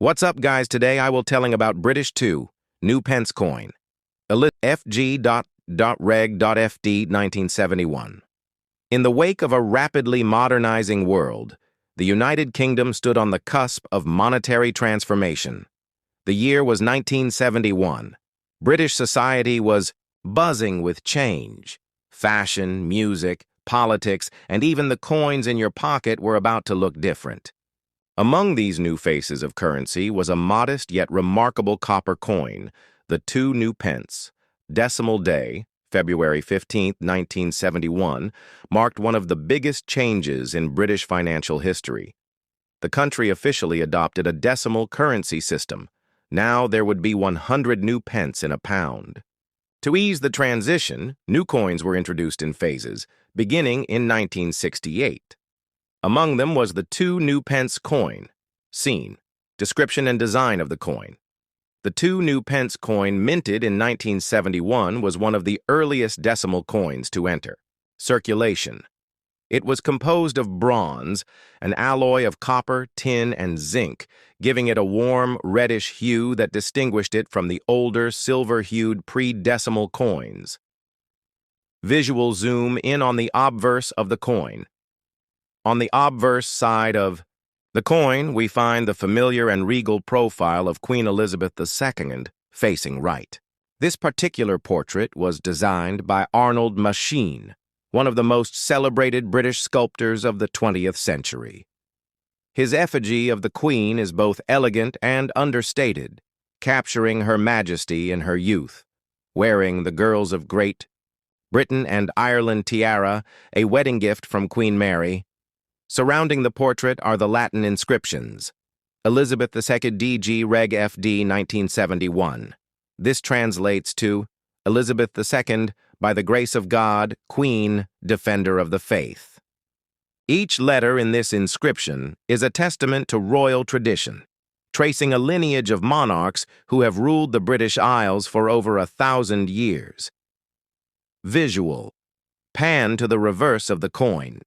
What's up, guys? Today I will telling about British 2, new pence coin, fg.reg.fd.1971. In the wake of a rapidly modernizing world, the United Kingdom stood on the cusp of monetary transformation. The year was 1971. British society was buzzing with change. Fashion, music, politics, and even the coins in your pocket were about to look different. Among these new faces of currency was a modest yet remarkable copper coin, the 2 new pence. Decimal day, February 15, 1971, marked one of the biggest changes in British financial history. The country officially adopted a decimal currency system. Now there would be 100 new pence in a pound. To ease the transition, new coins were introduced in phases, beginning in 1968. Among them was the 2 new pence coin. Scene, description and design of the coin. The 2 new pence coin minted in 1971 was one of the earliest decimal coins to enter. Circulation. It was composed of bronze, an alloy of copper, tin, and zinc, giving it a warm, reddish hue that distinguished it from the older, silver-hued pre-decimal coins. Visual zoom in on the obverse of the coin. On the obverse side of the coin, we find the familiar and regal profile of Queen Elizabeth II, facing right. This particular portrait was designed by Arnold Machin, one of the most celebrated British sculptors of the 20th century. His effigy of the Queen is both elegant and understated, capturing Her Majesty in her youth, wearing the girls of Great Britain and Ireland tiara, a wedding gift from Queen Mary. Surrounding the portrait are the Latin inscriptions, Elizabeth II fg.reg.fd.1971. 1971. This translates to Elizabeth II, by the grace of God, Queen, Defender of the Faith. Each letter in this inscription is a testament to royal tradition, tracing a lineage of monarchs who have ruled the British Isles for over 1,000 years. Visual. Pan to the reverse of the coin.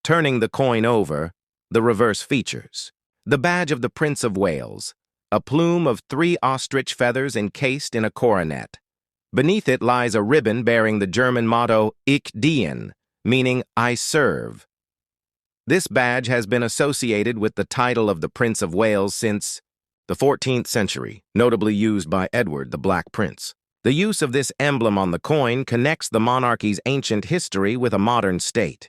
Turning the coin over, the reverse features the badge of the Prince of Wales, a plume of 3 ostrich feathers encased in a coronet. Beneath it lies a ribbon bearing the German motto Ich diene, meaning I serve. This badge has been associated with the title of the Prince of Wales since the 14th century, notably used by Edward the Black Prince. The use of this emblem on the coin connects the monarchy's ancient history with a modern state.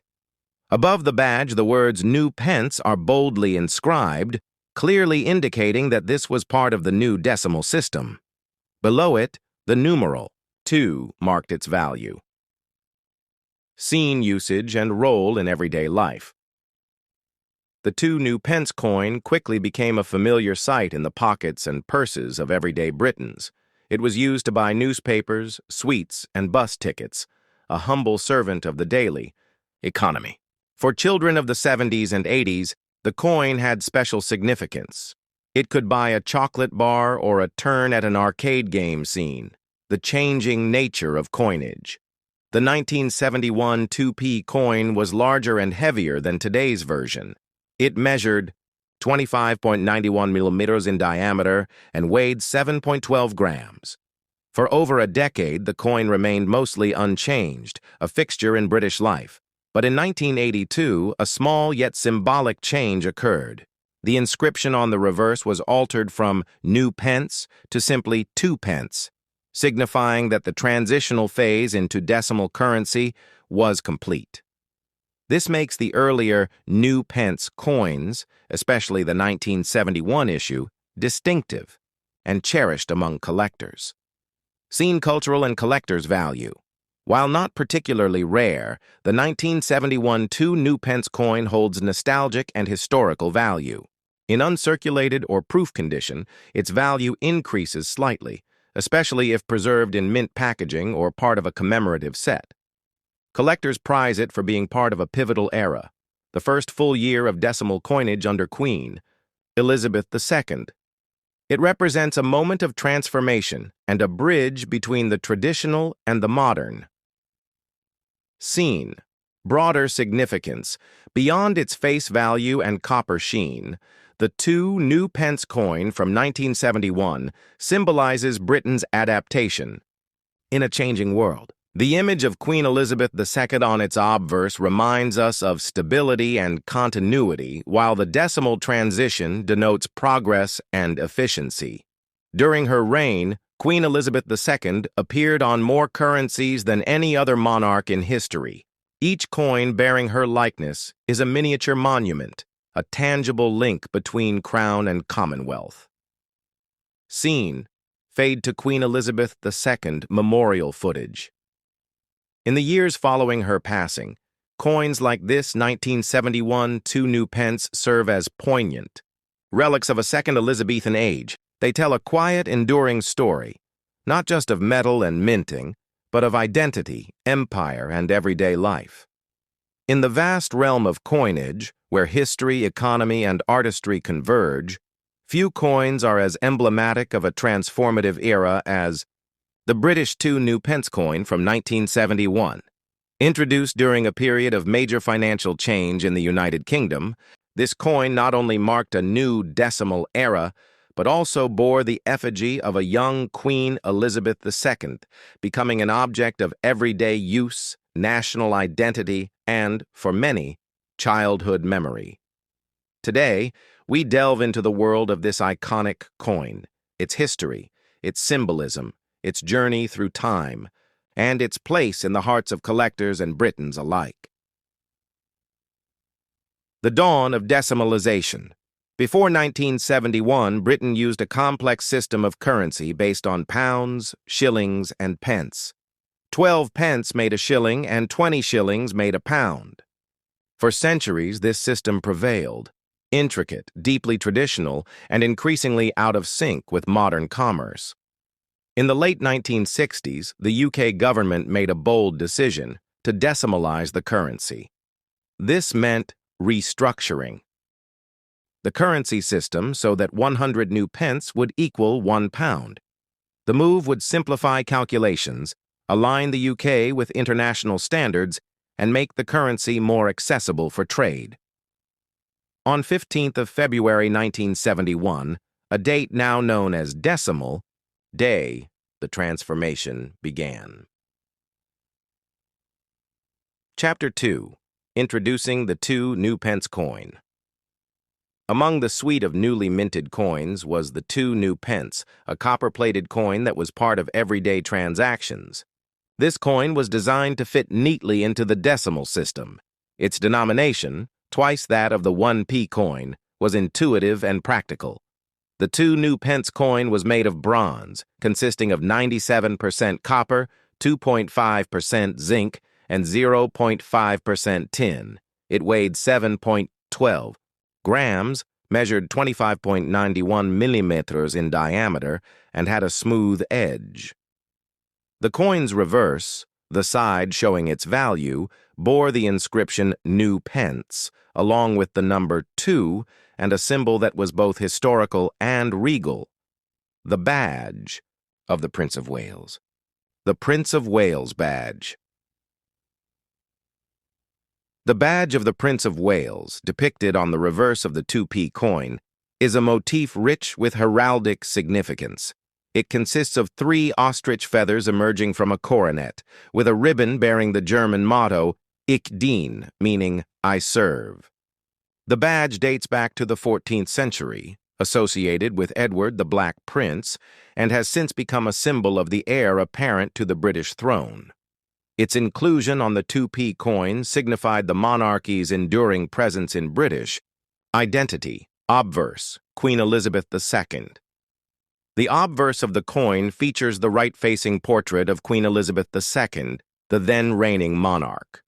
Above the badge, the words new pence are boldly inscribed, clearly indicating that this was part of the new decimal system. Below it, the numeral 2 marked its value. Scene usage and role in everyday life. The 2 new pence coin quickly became a familiar sight in the pockets and purses of everyday Britons. It was used to buy newspapers, sweets, and bus tickets, a humble servant of the daily economy. For children of the 70s and 80s, the coin had special significance. It could buy a chocolate bar or a turn at an arcade game scene, the changing nature of coinage. The 1971 2p coin was larger and heavier than today's version. It measured 25.91 millimeters in diameter and weighed 7.12 grams. For over a decade, the coin remained mostly unchanged, a fixture in British life. But in 1982, a small yet symbolic change occurred. The inscription on the reverse was altered from new pence to simply 2 pence, signifying that the transitional phase into decimal currency was complete. This makes the earlier new pence coins, especially the 1971 issue, distinctive and cherished among collectors. Seen cultural and collector's value. While not particularly rare, the 1971 2 new pence coin holds nostalgic and historical value. In uncirculated or proof condition, its value increases slightly, especially if preserved in mint packaging or part of a commemorative set. Collectors prize it for being part of a pivotal era, the first full year of decimal coinage under Queen Elizabeth II. It represents a moment of transformation and a bridge between the traditional and the modern. Scene. Broader significance. Beyond its face value and copper sheen, The 2 new pence coin from 1971 symbolizes Britain's adaptation in a changing world. The image of Queen Elizabeth II on its obverse reminds us of stability and continuity, while the decimal transition denotes progress and efficiency. During her reign, Queen Elizabeth II appeared on more currencies than any other monarch in history. Each coin bearing her likeness is a miniature monument, a tangible link between Crown and Commonwealth. Scene: fade to Queen Elizabeth II memorial footage. In the years following her passing, coins like this 1971 2 new pence serve as poignant relics of a second Elizabethan age. They tell a quiet, enduring story, not just of metal and minting, but of identity, empire, and everyday life. In the vast realm of coinage, where history, economy, and artistry converge, few coins are as emblematic of a transformative era as the British 2 new pence coin from 1971. Introduced during a period of major financial change in the United Kingdom, this coin not only marked a new decimal era, but also bore the effigy of a young Queen Elizabeth II, becoming an object of everyday use, national identity, and, for many, childhood memory. Today, we delve into the world of this iconic coin, its history, its symbolism, its journey through time, and its place in the hearts of collectors and Britons alike. The dawn of decimalisation. Before 1971, Britain used a complex system of currency based on pounds, shillings, and pence. 12 pence made a shilling and 20 shillings made a pound. For centuries, this system prevailed, intricate, deeply traditional, and increasingly out of sync with modern commerce. In the late 1960s, the UK government made a bold decision to decimalize the currency. This meant restructuring the currency system so that 100 new pence would equal 1 pound. The move would simplify calculations, align the UK with international standards, and make the currency more accessible for trade. On 15th of February 1971, a date now known as Decimal Day, the transformation began. Chapter 2. Introducing the 2 new pence coin. Among the suite of newly minted coins was the 2 new pence, a copper-plated coin that was part of everyday transactions. This coin was designed to fit neatly into the decimal system. Its denomination, twice that of the 1p coin, was intuitive and practical. The 2 new pence coin was made of bronze, consisting of 97% copper, 2.5% zinc, and 0.5% tin. It weighed 7.12 grams, measured 25.91 millimeters in diameter, and had a smooth edge. The coin's reverse, the side showing its value, bore the inscription New Pence, along with the number 2 and a symbol that was both historical and regal, the badge of the Prince of Wales. The Prince of Wales badge. The badge of the Prince of Wales, depicted on the reverse of the 2p coin, is a motif rich with heraldic significance. It consists of 3 ostrich feathers emerging from a coronet, with a ribbon bearing the German motto, Ich dien, meaning I serve. The badge dates back to the 14th century, associated with Edward the Black Prince, and has since become a symbol of the heir apparent to the British throne. Its inclusion on the 2p coin signified the monarchy's enduring presence in British identity. Obverse, Queen Elizabeth II. The obverse of the coin features the right-facing portrait of Queen Elizabeth II, the then reigning monarch.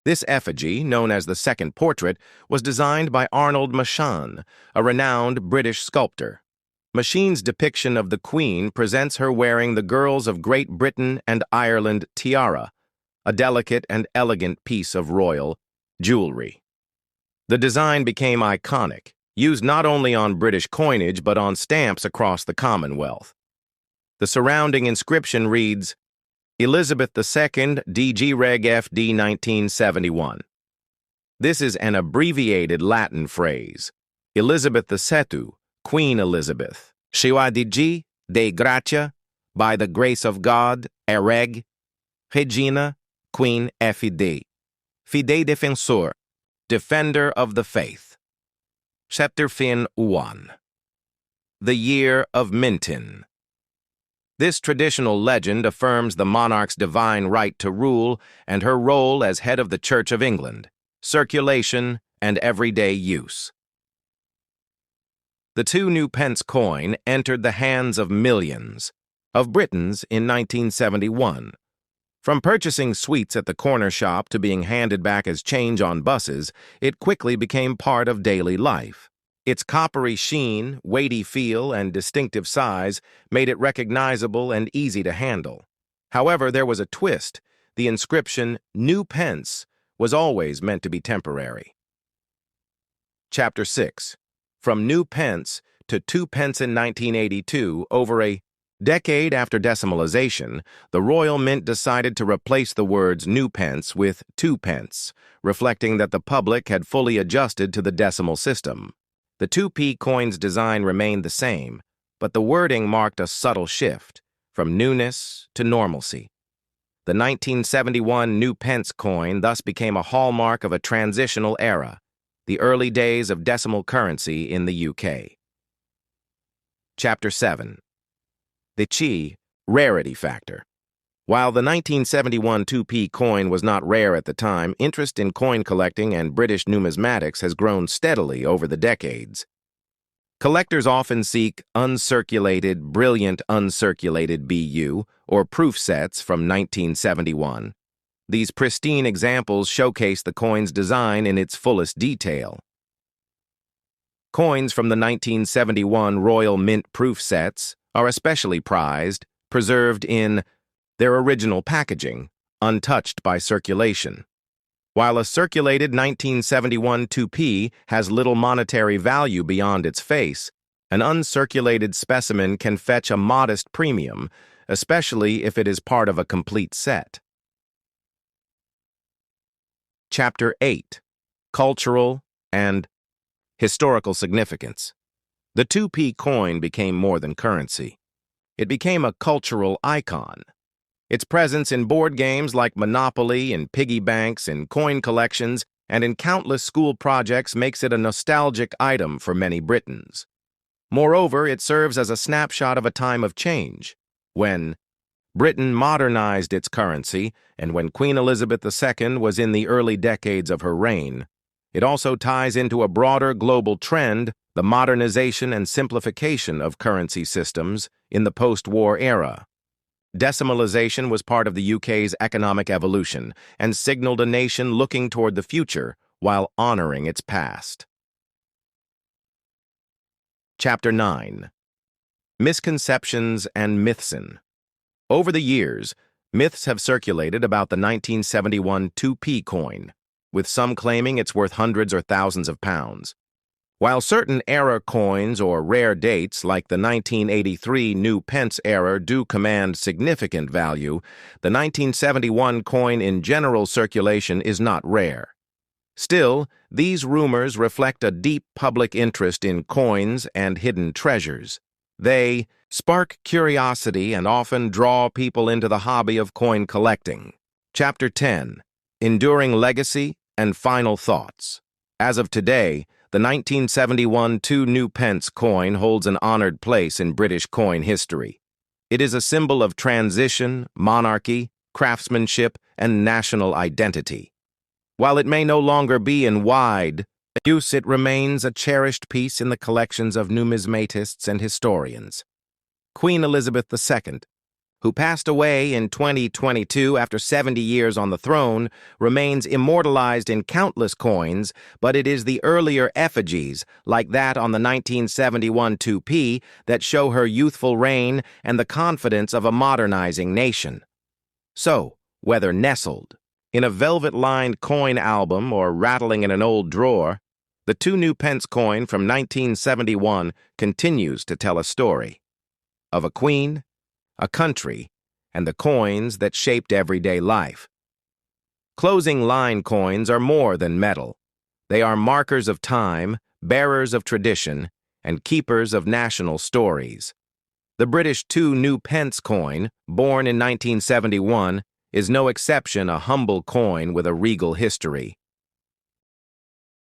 This effigy, known as the second portrait, was designed by Arnold Machin, a renowned British sculptor. Machin's depiction of the Queen presents her wearing the girls of Great Britain and Ireland tiara, a delicate and elegant piece of royal jewelry. The design became iconic, used not only on British coinage but on stamps across the Commonwealth. The surrounding inscription reads, Elizabeth II, fg.reg.fd.1971. This is an abbreviated Latin phrase. Elizabeth II, Queen Elizabeth. Effigy de Gratia, by the grace of God, Reg. Regina, Queen Fidei. Fidei Defensor, Defender of the Faith. Chapter 1. The Year of Mintin. This traditional legend affirms the monarch's divine right to rule and her role as head of the Church of England, circulation, and everyday use. The 2 new pence coin entered the hands of millions of Britons in 1971. From purchasing sweets at the corner shop to being handed back as change on buses, it quickly became part of daily life. Its coppery sheen, weighty feel, and distinctive size made it recognizable and easy to handle. However, there was a twist. The inscription, "New Pence," was always meant to be temporary. Chapter 6. From new pence to 2 pence in 1982, over a decade after decimalisation, the Royal Mint decided to replace the words new pence with 2 pence, reflecting that the public had fully adjusted to the decimal system. The 2p coin's design remained the same, but the wording marked a subtle shift, from newness to normalcy. The 1971 new pence coin thus became a hallmark of a transitional era, the early days of decimal currency in the UK. Chapter 7. The rarity factor. While the 1971 2p coin was not rare at the time, interest in coin collecting and British numismatics has grown steadily over the decades. Collectors often seek uncirculated, brilliant uncirculated BU, or proof sets from 1971. These pristine examples showcase the coin's design in its fullest detail. Coins from the 1971 Royal Mint proof sets are especially prized, preserved in their original packaging, untouched by circulation. While a circulated 1971 2p has little monetary value beyond its face, an uncirculated specimen can fetch a modest premium, especially if it is part of a complete set. Chapter 8. Cultural and historical significance. The 2p coin became more than currency. It became a cultural icon. Its presence in board games like Monopoly, in piggy banks, in coin collections, and in countless school projects makes it a nostalgic item for many Britons. Moreover, it serves as a snapshot of a time of change, when Britain modernized its currency and when Queen Elizabeth II was in the early decades of her reign. It also ties into a broader global trend, the modernization and simplification of currency systems in the post-war era. Decimalisation was part of the UK's economic evolution and signaled a nation looking toward the future while honoring its past. Chapter 9. Misconceptions and mythsin. Over the years, myths have circulated about the 1971 2p coin, with some claiming it's worth hundreds or thousands of pounds. While certain era coins or rare dates like the 1983 new pence era do command significant value, the 1971 coin in general circulation is not rare. Still, these rumors reflect a deep public interest in coins and hidden treasures. They spark curiosity and often draw people into the hobby of coin collecting. Chapter 10. Enduring Legacy and Final Thoughts. As of today, the 1971 2 new pence coin holds an honored place in British coin history. It is a symbol of transition, monarchy, craftsmanship, and national identity. While it may no longer be in wide use, it remains a cherished piece in the collections of numismatists and historians. Queen Elizabeth II, who passed away in 2022 after 70 years on the throne, remains immortalized in countless coins, but it is the earlier effigies, like that on the 1971 2p, that show her youthful reign and the confidence of a modernizing nation. So, whether nestled in a velvet-lined coin album or rattling in an old drawer, the 2 new pence coin from 1971 continues to tell a story of a queen, a country, and the coins that shaped everyday life. Closing line coins are more than metal. They are markers of time, bearers of tradition, and keepers of national stories. The British 2 new pence coin, born in 1971, is no exception, a humble coin with a regal history.